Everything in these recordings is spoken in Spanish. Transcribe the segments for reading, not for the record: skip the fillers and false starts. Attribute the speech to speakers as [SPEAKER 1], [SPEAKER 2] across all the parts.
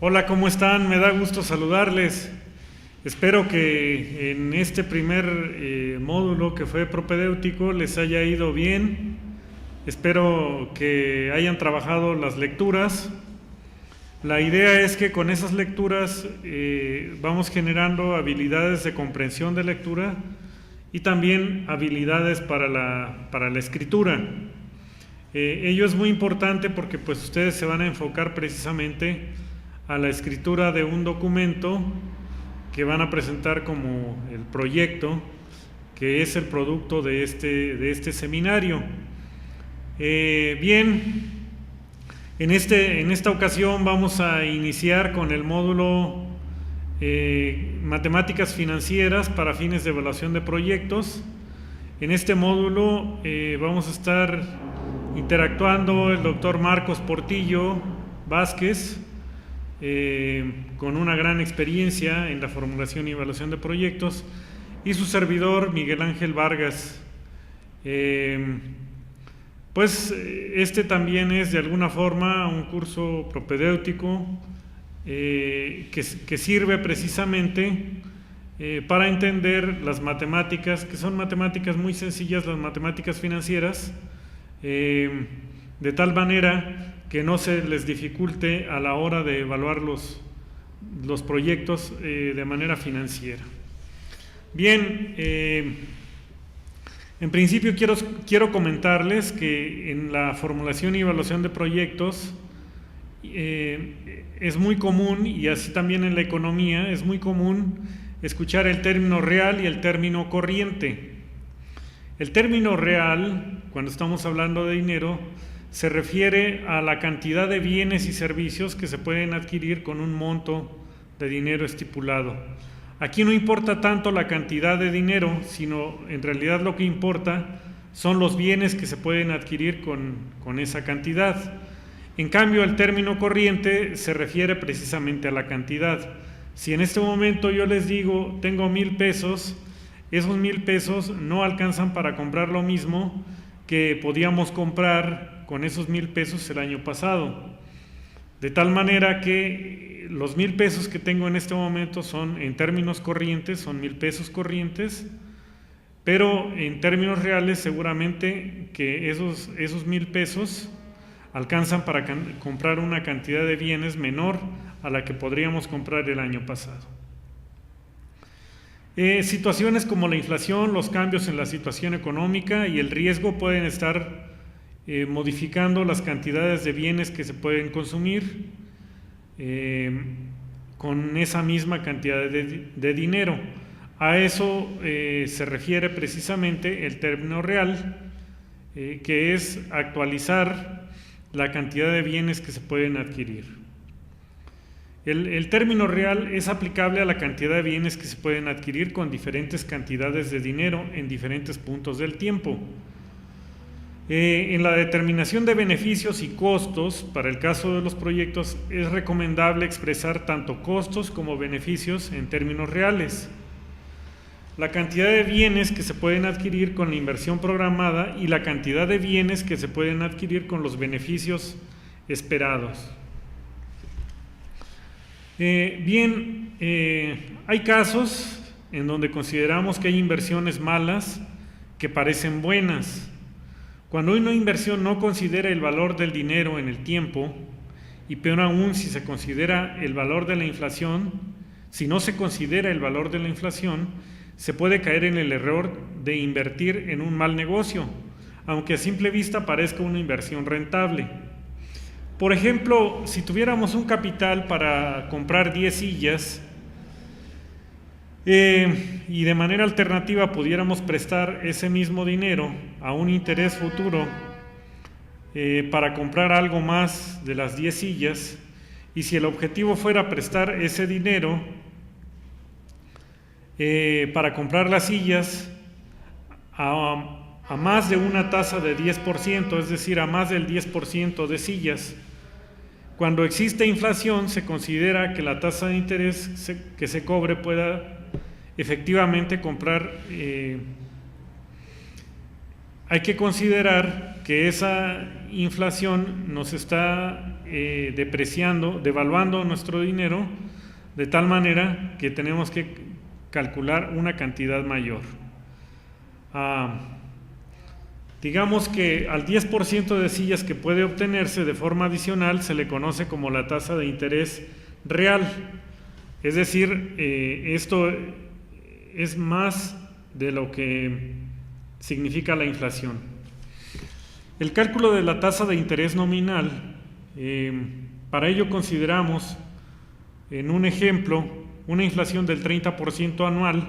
[SPEAKER 1] Hola, ¿cómo están? Me da gusto saludarles. Espero que en este primer módulo que fue propedéutico les haya ido bien. Espero que hayan trabajado las lecturas. La idea es que con esas lecturas vamos generando habilidades de comprensión de lectura y también habilidades para la escritura. Ello es muy importante porque pues ustedes se van a enfocar precisamente a la escritura de un documento que van a presentar como el proyecto, que es el producto de este seminario. Bien, en esta ocasión vamos a iniciar con el módulo Matemáticas Financieras para fines de evaluación de proyectos. En este módulo vamos a estar interactuando el doctor Marcos Portillo Vázquez, con una gran experiencia en la formulación y evaluación de proyectos, y su servidor Miguel Ángel Vargas. Pues este también es de alguna forma un curso propedéutico que sirve precisamente para entender las matemáticas, que son matemáticas muy sencillas, las matemáticas financieras, de tal manera que no se les dificulte a la hora de evaluar los proyectos de manera financiera. Bien, en principio quiero comentarles que en la formulación y evaluación de proyectos es muy común, y así también en la economía, es muy común escuchar el término real y el término corriente. El término real, cuando estamos hablando de dinero, se refiere a la cantidad de bienes y servicios que se pueden adquirir con un monto de dinero estipulado. Aquí no importa tanto la cantidad de dinero, sino en realidad lo que importa son los bienes que se pueden adquirir con esa cantidad. En cambio, el término corriente se refiere precisamente a la cantidad. Si en este momento yo les digo, tengo 1,000 pesos, esos 1,000 pesos no alcanzan para comprar lo mismo que podíamos comprar con esos 1,000 pesos el año pasado. De tal manera que los 1,000 pesos que tengo en este momento son, en términos corrientes, son 1,000 pesos corrientes, pero en términos reales seguramente que esos 1,000 pesos alcanzan para comprar una cantidad de bienes menor a la que podríamos comprar el año pasado. Situaciones como la inflación, los cambios en la situación económica y el riesgo pueden estar modificando las cantidades de bienes que se pueden consumir con esa misma cantidad de dinero. A eso se refiere precisamente el término real, que es actualizar la cantidad de bienes que se pueden adquirir. El término real es aplicable a la cantidad de bienes que se pueden adquirir con diferentes cantidades de dinero en diferentes puntos del tiempo. En la determinación de beneficios y costos, para el caso de los proyectos, es recomendable expresar tanto costos como beneficios en términos reales. La cantidad de bienes que se pueden adquirir con la inversión programada y la cantidad de bienes que se pueden adquirir con los beneficios esperados. Hay casos en donde consideramos que hay inversiones malas que parecen buenas. Cuando una inversión no considera el valor del dinero en el tiempo, y peor aún si se considera el valor de la inflación, si no se considera el valor de la inflación, se puede caer en el error de invertir en un mal negocio, aunque a simple vista parezca una inversión rentable. Por ejemplo, si tuviéramos un capital para comprar 10 sillas y de manera alternativa pudiéramos prestar ese mismo dinero a un interés futuro para comprar algo más de las 10 sillas, y si el objetivo fuera prestar ese dinero para comprar las sillas a más de una tasa de 10%, es decir, a más del 10% de sillas. Cuando existe inflación, se considera que la tasa de interés que se cobre pueda efectivamente comprar hay que considerar que esa inflación nos está depreciando, devaluando nuestro dinero, de tal manera que tenemos que calcular una cantidad mayor. Digamos que al 10% de sillas que puede obtenerse de forma adicional se le conoce como la tasa de interés real. Es decir, esto es más de lo que significa la inflación. El cálculo de la tasa de interés nominal, para ello consideramos en un ejemplo una inflación del 30% anual,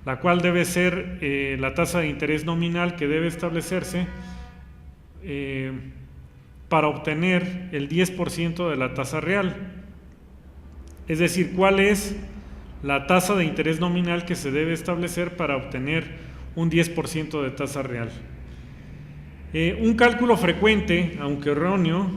[SPEAKER 1] la cual debe ser la tasa de interés nominal que debe establecerse para obtener el 10% de la tasa real. Es decir, ¿cuál es la tasa de interés nominal que se debe establecer para obtener un 10% de tasa real? Un cálculo frecuente, aunque erróneo,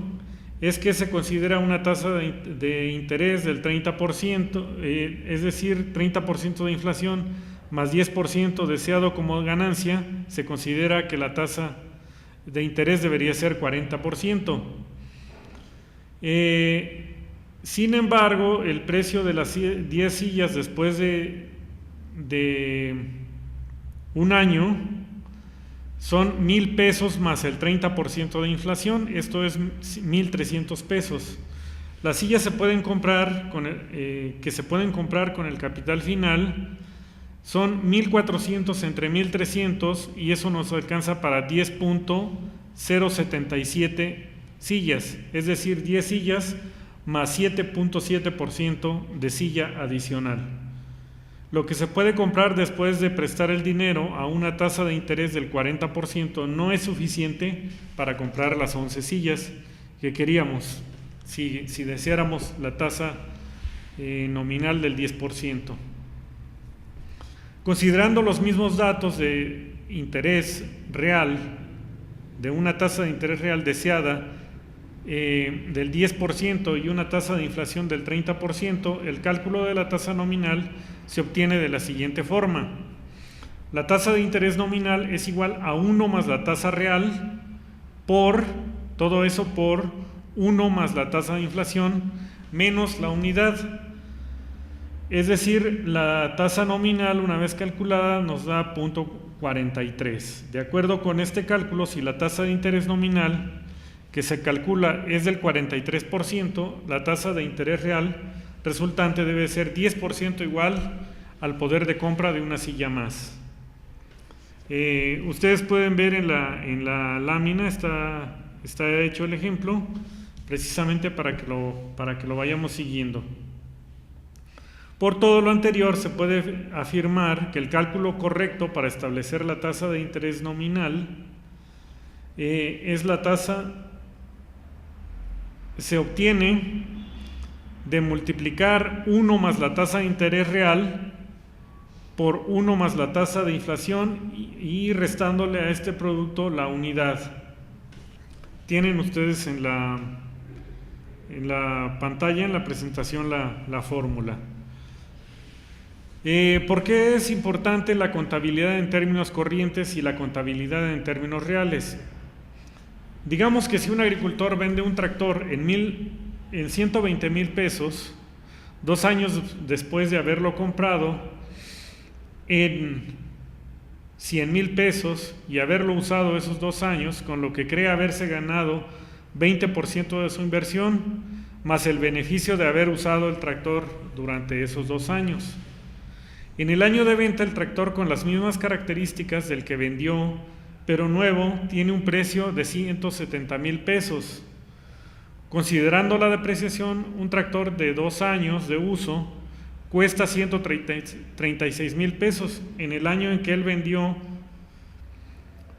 [SPEAKER 1] es que se considera una tasa de interés del 30%, es decir, 30% de inflación más 10% deseado como ganancia, se considera que la tasa de interés debería ser 40%. Sin embargo, el precio de las 10 sillas después de un año son 1,000 pesos más el 30% de inflación, esto es 1,300 pesos. Las sillas se pueden comprar que se pueden comprar con el capital final son 1,400 entre 1,300 y eso nos alcanza para 10.077 sillas, es decir, 10 sillas más 7.7% de silla adicional. Lo que se puede comprar después de prestar el dinero a una tasa de interés del 40% no es suficiente para comprar las 11 sillas que queríamos, si deseáramos la tasa nominal del 10%. Considerando los mismos datos de interés real, de una tasa de interés real deseada del 10% y una tasa de inflación del 30%, el cálculo de la tasa nominal se obtiene de la siguiente forma. La tasa de interés nominal es igual a 1 más la tasa real por, todo eso por 1 más la tasa de inflación menos la unidad. Es decir, la tasa nominal una vez calculada nos da 0.43. De acuerdo con este cálculo, si la tasa de interés nominal que se calcula es del 43%, la tasa de interés real resultante debe ser 10% igual al poder de compra de una silla más. Ustedes pueden ver en la lámina, está hecho el ejemplo, precisamente para que lo vayamos siguiendo. Por todo lo anterior, se puede afirmar que el cálculo correcto para establecer la tasa de interés nominal es la tasa, se obtiene de multiplicar 1 más la tasa de interés real por 1 más la tasa de inflación y restándole a este producto la unidad. Tienen ustedes en la pantalla, en la presentación, la fórmula. ¿Por qué es importante la contabilidad en términos corrientes y la contabilidad en términos reales? Digamos que si un agricultor vende un tractor en 120,000 pesos, 2 años después de haberlo comprado en 100,000 pesos y haberlo usado esos 2 años, con lo que cree haberse ganado 20% de su inversión, más el beneficio de haber usado el tractor durante esos 2 años. En el año de venta, el tractor con las mismas características del que vendió, pero nuevo, tiene un precio de 170,000 pesos. Considerando la depreciación, un tractor de 2 años de uso cuesta 136,000 pesos en el año en que él vendió,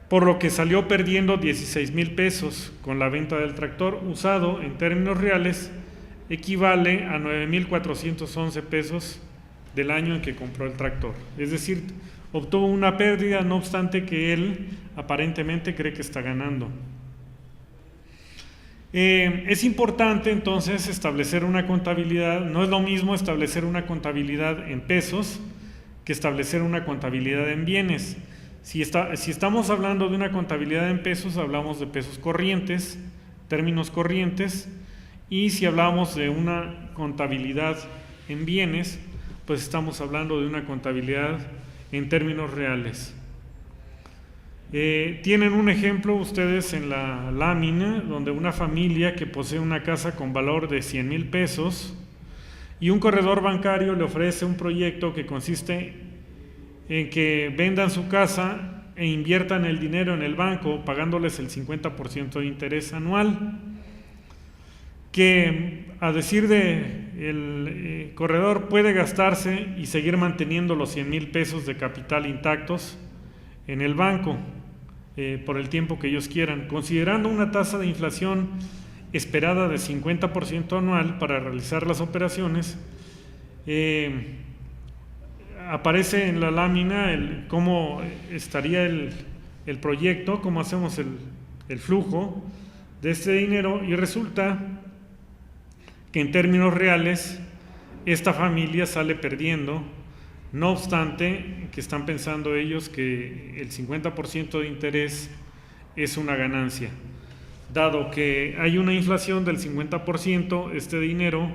[SPEAKER 1] por lo que salió perdiendo 16,000 pesos con la venta del tractor usado. En términos reales, equivale a 9,411 pesos del año en que compró el tractor. Es decir, obtuvo una pérdida, no obstante que él aparentemente cree que está ganando. Es importante entonces establecer una contabilidad. No es lo mismo establecer una contabilidad en pesos que establecer una contabilidad en bienes. Si estamos hablando de una contabilidad en pesos, hablamos de pesos corrientes, términos corrientes, y si hablamos de una contabilidad en bienes, pues estamos hablando de una contabilidad en términos reales. Tienen un ejemplo ustedes en la lámina, donde una familia que posee una casa con valor de 100,000 pesos y un corredor bancario le ofrece un proyecto que consiste en que vendan su casa e inviertan el dinero en el banco, pagándoles el 50% de interés anual, que a decir del corredor puede gastarse y seguir manteniendo los 100,000 pesos de capital intactos en el banco por el tiempo que ellos quieran, considerando una tasa de inflación esperada de 50% anual para realizar las operaciones. Aparece en la lámina cómo estaría el proyecto, cómo hacemos el flujo de este dinero, y resulta que en términos reales esta familia sale perdiendo, no obstante que están pensando ellos que el 50% de interés es una ganancia. Dado que hay una inflación del 50%, este dinero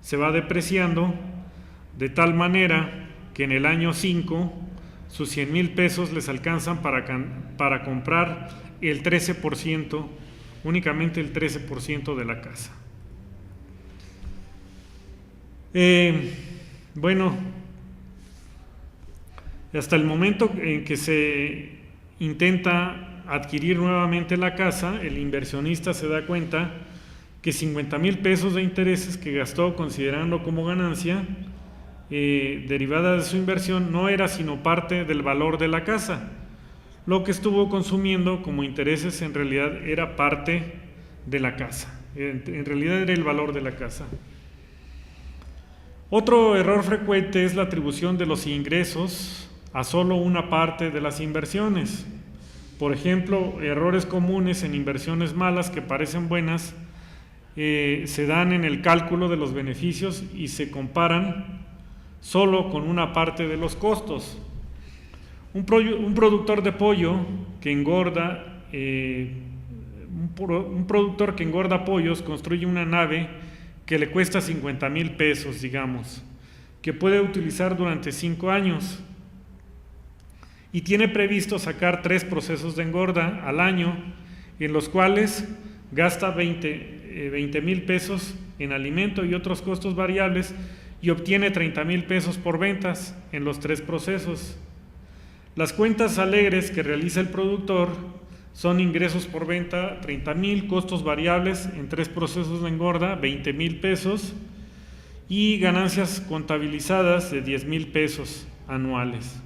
[SPEAKER 1] se va depreciando de tal manera que en el año 5 sus 100,000 pesos les alcanzan para comprar el 13%, únicamente el 13% de la casa. Bueno, hasta el momento en que se intenta adquirir nuevamente la casa, el inversionista se da cuenta que 50,000 pesos de intereses que gastó considerando como ganancia derivada de su inversión no era sino parte del valor de la casa. Lo que estuvo consumiendo como intereses en realidad era parte de la casa, en realidad era el valor de la casa. Otro error frecuente es la atribución de los ingresos a solo una parte de las inversiones. Por ejemplo, errores comunes en inversiones malas que parecen buenas se dan en el cálculo de los beneficios y se comparan solo con una parte de los costos. Un productor de pollo que engorda, un productor que engorda pollos construye una nave que le cuesta 50,000 pesos, digamos, que puede utilizar durante 5 años. Y tiene previsto sacar 3 procesos de engorda al año, en los cuales gasta 20,000 pesos en alimento y otros costos variables y obtiene 30,000 pesos por ventas en los 3 procesos. Las cuentas alegres que realiza el productor son ingresos por venta 30,000, costos variables en 3 procesos de engorda 20,000 pesos y ganancias contabilizadas de 10,000 pesos anuales.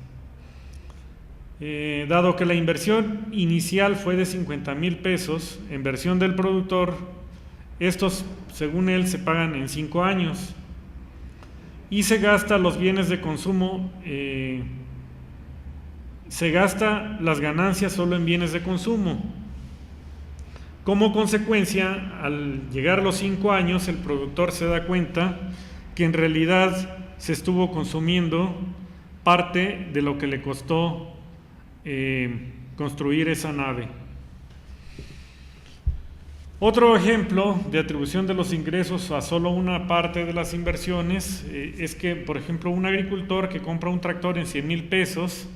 [SPEAKER 1] Dado que la inversión inicial fue de 50,000 pesos en versión del productor, estos según él se pagan en 5 años y se gasta los bienes de consumo, se gasta las ganancias solo en bienes de consumo. Como consecuencia, al llegar los 5 años, el productor se da cuenta que en realidad se estuvo consumiendo parte de lo que le costó construir esa nave. Otro ejemplo de atribución de los ingresos a solo una parte de las inversiones es que, por ejemplo, un agricultor que compra un tractor en 100,000 pesos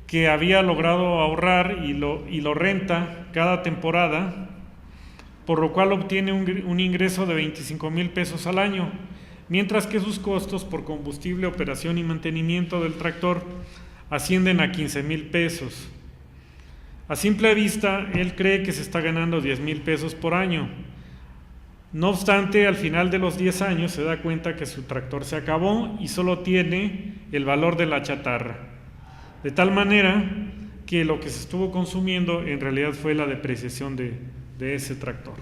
[SPEAKER 1] que había logrado ahorrar y lo renta cada temporada, por lo cual obtiene un ingreso de 25,000 pesos al año, mientras que sus costos por combustible, operación y mantenimiento del tractor ascienden a 15,000 pesos. A simple vista, él cree que se está ganando 10,000 pesos por año. No obstante, al final de los 10 años se da cuenta que su tractor se acabó y solo tiene el valor de la chatarra. De tal manera que lo que se estuvo consumiendo en realidad fue la depreciación de ese tractor.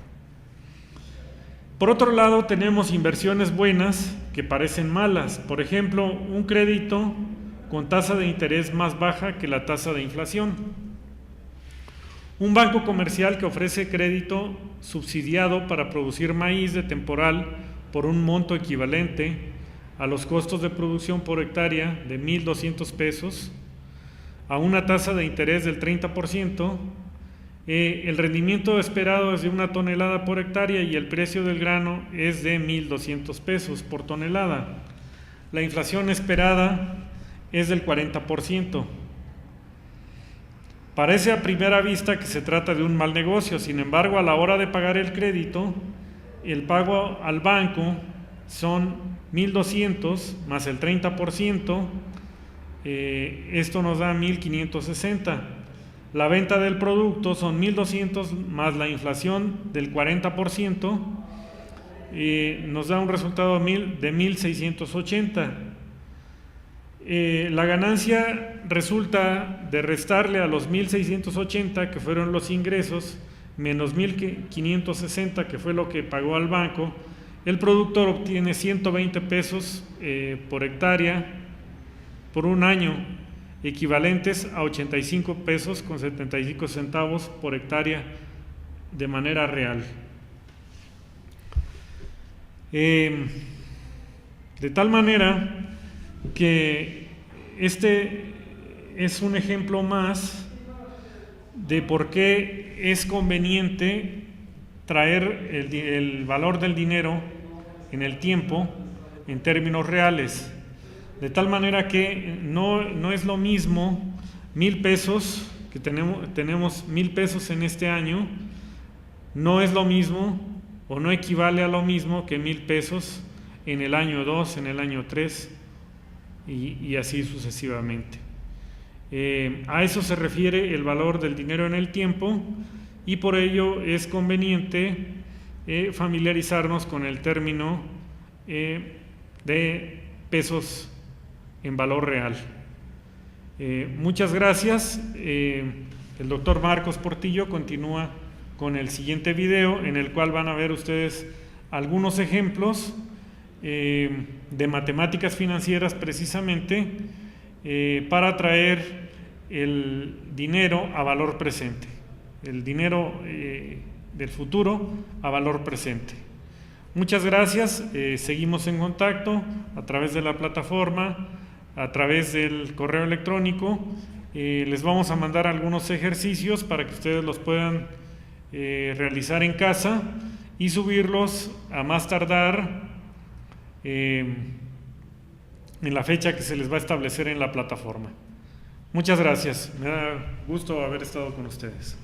[SPEAKER 1] Por otro lado, tenemos inversiones buenas que parecen malas. Por ejemplo, un crédito con tasa de interés más baja que la tasa de inflación. Un banco comercial que ofrece crédito subsidiado para producir maíz de temporal por un monto equivalente a los costos de producción por hectárea de 1,200 pesos, a una tasa de interés del 30%, el rendimiento esperado es de 1 tonelada por hectárea y el precio del grano es de 1,200 pesos por tonelada. La inflación esperada es del 40%. Parece a primera vista que se trata de un mal negocio, sin embargo, a la hora de pagar el crédito, el pago al banco son 1,200 más el 30%, esto nos da 1,560. La venta del producto son 1,200 más la inflación del 40%, nos da un resultado de 1,680. La ganancia resulta de restarle a los 1,680, que fueron los ingresos, menos 1,560, que fue lo que pagó al banco. El productor obtiene 120 pesos por hectárea por un año, equivalentes a 85 pesos con 75 centavos por hectárea de manera real. De tal manera que este es un ejemplo más de por qué es conveniente traer el valor del dinero en el tiempo en términos reales. De tal manera que no es lo mismo 1,000 pesos, que tenemos 1,000 pesos en este año, no es lo mismo o no equivale a lo mismo que 1,000 pesos en el año 2, en el año 3 y así sucesivamente. A eso se refiere el valor del dinero en el tiempo y por ello es conveniente familiarizarnos con el término de pesos en valor real. Muchas gracias. El doctor Marcos Portillo continúa con el siguiente video, en el cual van a ver ustedes algunos ejemplos de matemáticas financieras precisamente para traer el dinero a valor presente, el dinero del futuro a valor presente. Muchas gracias, seguimos en contacto a través de la plataforma, a través del correo electrónico. Les vamos a mandar algunos ejercicios para que ustedes los puedan realizar en casa y subirlos a más tardar en la fecha que se les va a establecer en la plataforma. Muchas gracias, me da gusto haber estado con ustedes.